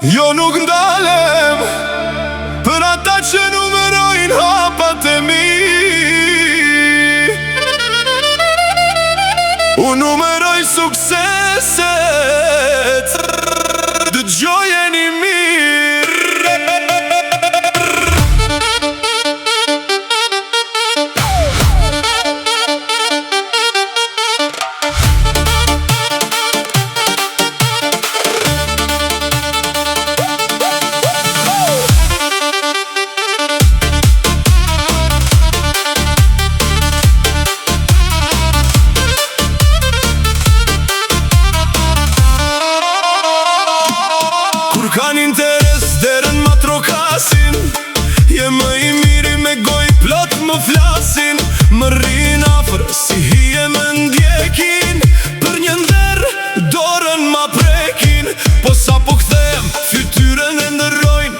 Jo nuk ndalem për ata që numërojnë hapat e mi. Unë numëroj sukseset, dëgjojeni mirë. Kan interes derën ma trokasin, je më i miri me goj plot më flasin. Më rrin afër si hije më ndjekin, për një nder dorën ma prekin. Po sa po kthehem fytyrën e ndërrojnë,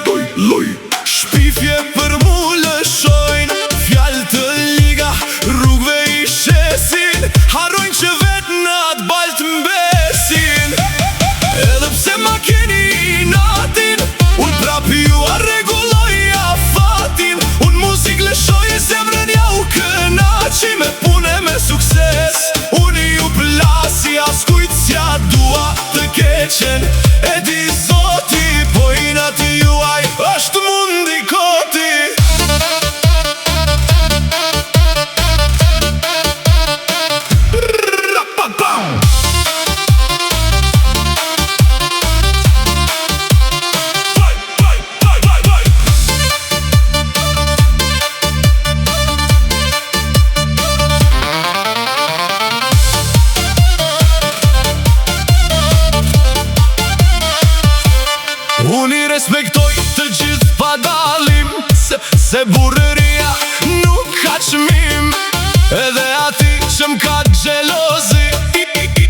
shpifje për mu lëshojnë. Fjallë të liga rrugve i shesin, harrojnë që vetë në atë balt mbesin. Edhe pse ma keni natin, unë prapi ju a regulloj afatin. Unë muzik lëshoj e zemrën ja u kënaci, me pune me sukses unë ju plasi. As kujt s'ja dua të keqen, e di zoti, po i nati juaj është mundi koti. Unë i respektoj të gjithë pa dalim, se burëria nuk ka qmim. Edhe ati që m'ka gjelozi,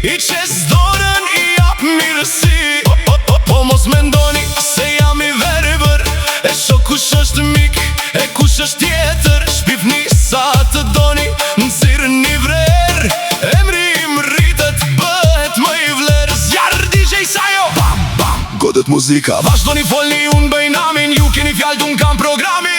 i qes dorën i jap mirësi. Po mos mendoni se jam i verbër, e sho kush është mik, e kush është tjetër. Shpifni sa të doni, nëzirë një vrer, emri im rritet bëhet më i vler. Zjarë DJ Sajo, godet muzika, vazhdoni folni, unë bëj namin, ju keni fjallë, unë kam programin.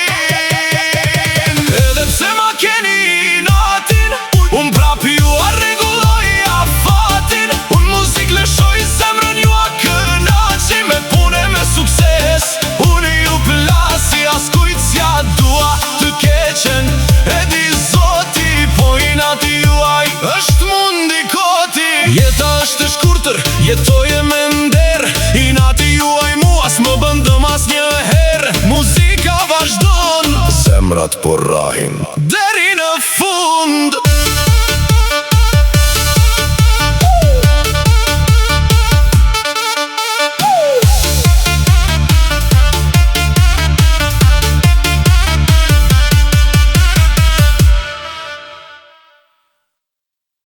Edhe pse ma keni natin, unë prapi ju a regulloj afatin. Unë muzik lëshoj zemrën ju a kënaci, me pune me sukses unë ju plasi. As kujt s'ja dua të keqen, e di zoti, po i nati juaj është mundi koti. Jeta është e shkurtër, jetoje me nder, i nati juaj mu as më bëndëm as një her. Muzika vazhdon, zemrat po rahin deri në fund.